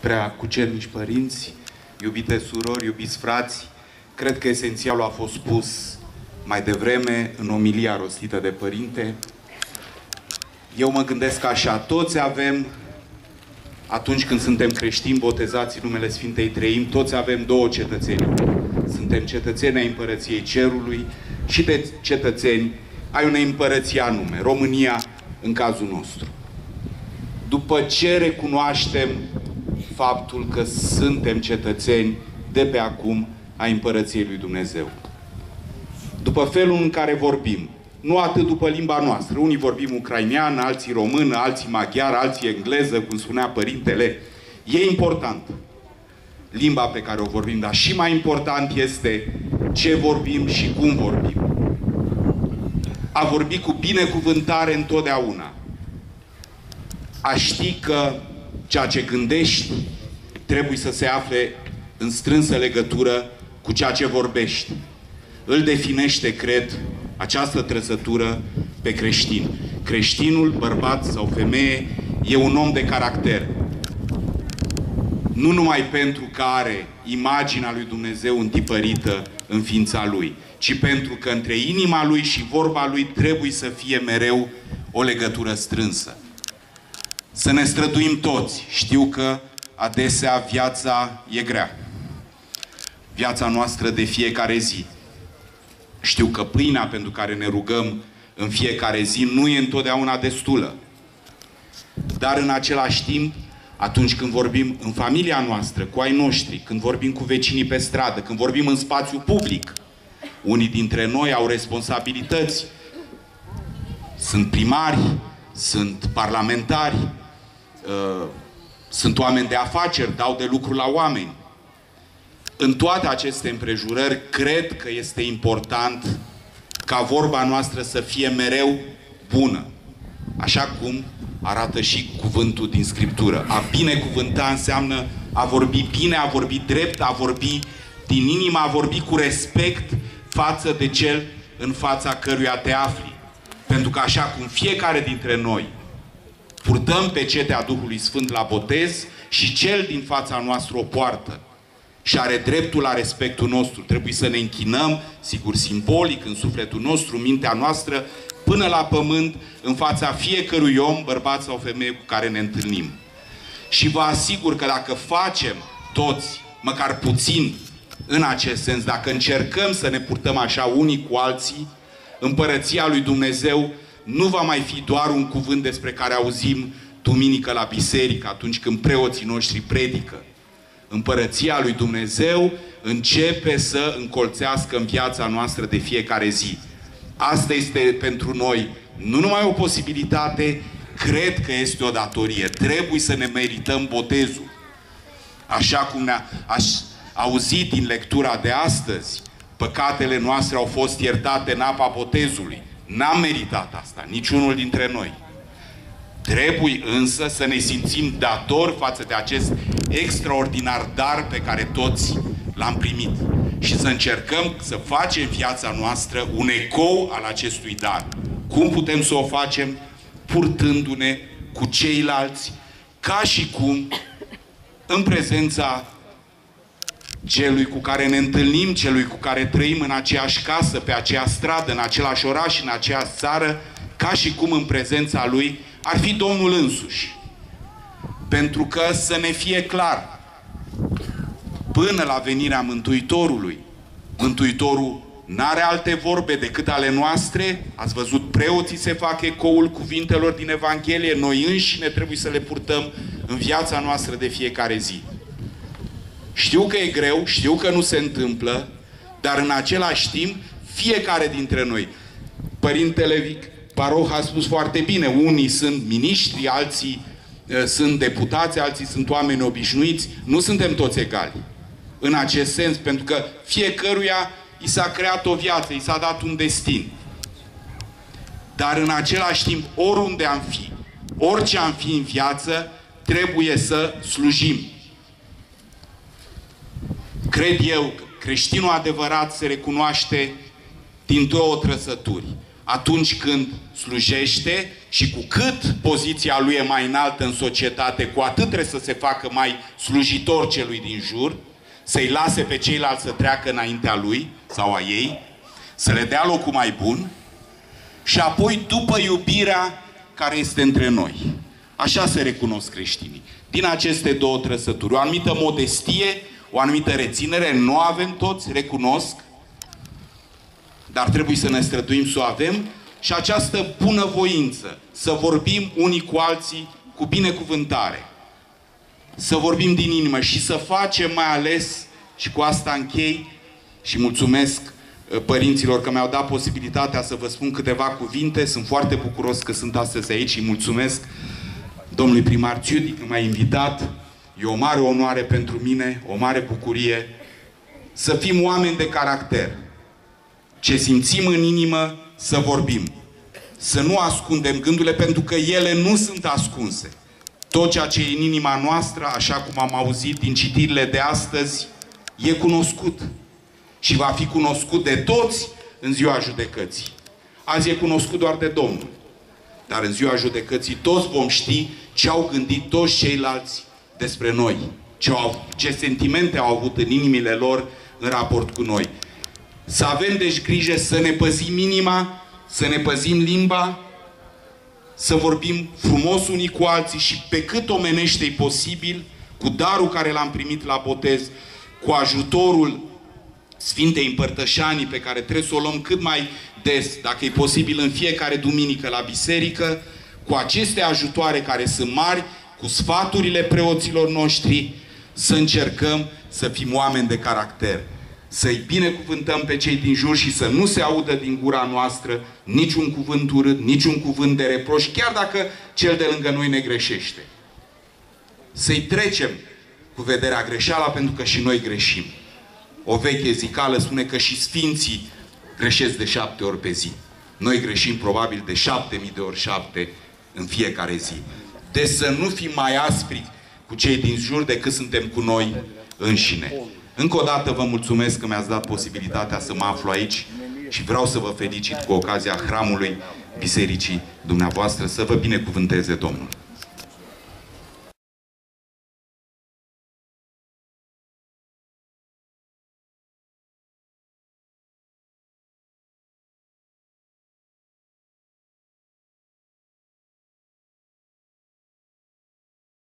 prea cucernici părinți, iubite surori, iubiți frați, cred că esențialul a fost spus mai devreme în omilia rostită de părinte. Eu mă gândesc așa, toți avem, atunci când suntem creștini botezați în numele Sfintei Treimi, toți avem două cetățenii. Suntem cetățeni ai Împărăției Cerului și de cetățeni ai unei împărății anume, România în cazul nostru. După ce recunoaștem faptul că suntem cetățeni de pe acum ai Împărăției lui Dumnezeu, după felul în care vorbim, nu atât după limba noastră, unii vorbim ucraineană, alții română, alții maghiară, alții engleză, cum spunea părintele, e important limba pe care o vorbim, dar și mai important este ce vorbim și cum vorbim. A vorbi cu binecuvântare întotdeauna. A ști că ceea ce gândești trebuie să se afle în strânsă legătură cu ceea ce vorbești. Îl definește, cred, această trăsătură pe creștin. Creștinul, bărbat sau femeie, e un om de caracter. Nu numai pentru că are imaginea lui Dumnezeu întipărită în ființa lui, ci pentru că între inima lui și vorba lui trebuie să fie mereu o legătură strânsă. Să ne străduim toți. Știu că adesea viața e grea. Viața noastră de fiecare zi. Știu că pâinea pentru care ne rugăm în fiecare zi nu e întotdeauna destulă. Dar în același timp, atunci când vorbim în familia noastră, cu ai noștri, când vorbim cu vecinii pe stradă, când vorbim în spațiu public, unii dintre noi au responsabilități. Sunt primari, sunt parlamentari, sunt oameni de afaceri, dau de lucru la oameni. În toate aceste împrejurări, cred că este important ca vorba noastră să fie mereu bună. Așa cum arată și cuvântul din Scriptură. A binecuvânta înseamnă a vorbi bine, a vorbi drept, a vorbi din inimă, a vorbi cu respect față de cel în fața căruia te afli. Pentru că așa cum fiecare dintre noi purtăm pecetea Duhului Sfânt la botez și cel din fața noastră o poartă și are dreptul la respectul nostru, trebuie să ne închinăm, sigur simbolic, în sufletul nostru, mintea noastră, până la pământ, în fața fiecărui om, bărbat sau femeie cu care ne întâlnim. Și vă asigur că dacă facem toți, măcar puțin, în acest sens, dacă încercăm să ne purtăm așa unii cu alții, Împărăția lui Dumnezeu nu va mai fi doar un cuvânt despre care auzim duminică la biserică, atunci când preoții noștri predică. Împărăția lui Dumnezeu începe să încolțească în viața noastră de fiecare zi. Asta este pentru noi nu numai o posibilitate, cred că este o datorie. Trebuie să ne merităm botezul. Așa cum ne-aș auzit din lectura de astăzi, păcatele noastre au fost iertate în apa botezului. N-am meritat asta, niciunul dintre noi. Trebuie însă să ne simțim datori față de acest extraordinar dar pe care toți l-am primit. Și să încercăm să facem viața noastră un ecou al acestui dar. Cum putem să o facem? Purtându-ne cu ceilalți, ca și cum în prezența celui cu care ne întâlnim, celui cu care trăim în aceeași casă, pe aceeași stradă, în același oraș, în aceeași țară, ca și cum în prezența lui ar fi Domnul însuși. Pentru că să ne fie clar, până la venirea Mântuitorului, Mântuitorul n-are alte vorbe decât ale noastre. Ați văzut, preoții se fac ecoul cuvintelor din Evanghelie, noi înșine trebuie să le purtăm în viața noastră de fiecare zi. Știu că e greu, știu că nu se întâmplă, dar în același timp, fiecare dintre noi, Părintele Paroh a spus foarte bine, unii sunt miniștri, alții sunt deputați, alții sunt oameni obișnuiți, nu suntem toți egali. În acest sens, pentru că fiecăruia i s-a creat o viață, i s-a dat un destin. Dar în același timp, oriunde am fi, orice am fi în viață, trebuie să slujim. Cred eu că creștinul adevărat se recunoaște din două trăsături. atunci când slujește și cu cât poziția lui e mai înaltă în societate, cu atât trebuie să se facă mai slujitor celui din jur, să-i lase pe ceilalți să treacă înaintea lui sau a ei, să le dea locul mai bun și apoi după iubirea care este între noi. Așa se recunosc creștinii. Din aceste două trăsături, o anumită modestie, o anumită reținere, nu avem toți, recunosc, dar trebuie să ne străduim să o avem, și această bunăvoință, să vorbim unii cu alții cu binecuvântare, să vorbim din inimă și să facem mai ales, și cu asta închei și mulțumesc părinților că mi-au dat posibilitatea să vă spun câteva cuvinte. Sunt foarte bucuros că sunt astăzi aici și mulțumesc domnului primar Țiudi că m-a invitat. E o mare onoare pentru mine, o mare bucurie să fim oameni de caracter. Ce simțim în inimă, să vorbim. Să nu ascundem gândurile, pentru că ele nu sunt ascunse. Tot ceea ce e în inima noastră, așa cum am auzit din citirile de astăzi, e cunoscut. Și va fi cunoscut de toți în ziua judecății. Azi e cunoscut doar de Domnul. Dar în ziua judecății toți vom ști ce au gândit toți ceilalți despre noi. Ce sentimente au avut în inimile lor în raport cu noi. Să avem deci grijă să ne păzim inima, să ne păzim limba, să vorbim frumos unii cu alții și pe cât omenește-i posibil, cu darul care l-am primit la botez, cu ajutorul Sfintei Împărtășanii pe care trebuie să o luăm cât mai des, dacă e posibil în fiecare duminică la biserică, cu aceste ajutoare care sunt mari, cu sfaturile preoților noștri, să încercăm să fim oameni de caracter. Să-i binecuvântăm pe cei din jur și să nu se audă din gura noastră niciun cuvânt urât, niciun cuvânt de reproș, chiar dacă cel de lângă noi ne greșește. Să-i trecem cu vederea greșeala, pentru că și noi greșim. O veche zicală spune că și sfinții greșesc de 7 ori pe zi. Noi greșim probabil de 7000 de ori 7 în fiecare zi. Deci să nu fim mai aspri cu cei din jur decât suntem cu noi înșine. Încă o dată vă mulțumesc că mi-ați dat posibilitatea să mă aflu aici și vreau să vă felicit cu ocazia hramului bisericii dumneavoastră. Să vă binecuvânteze Domnul.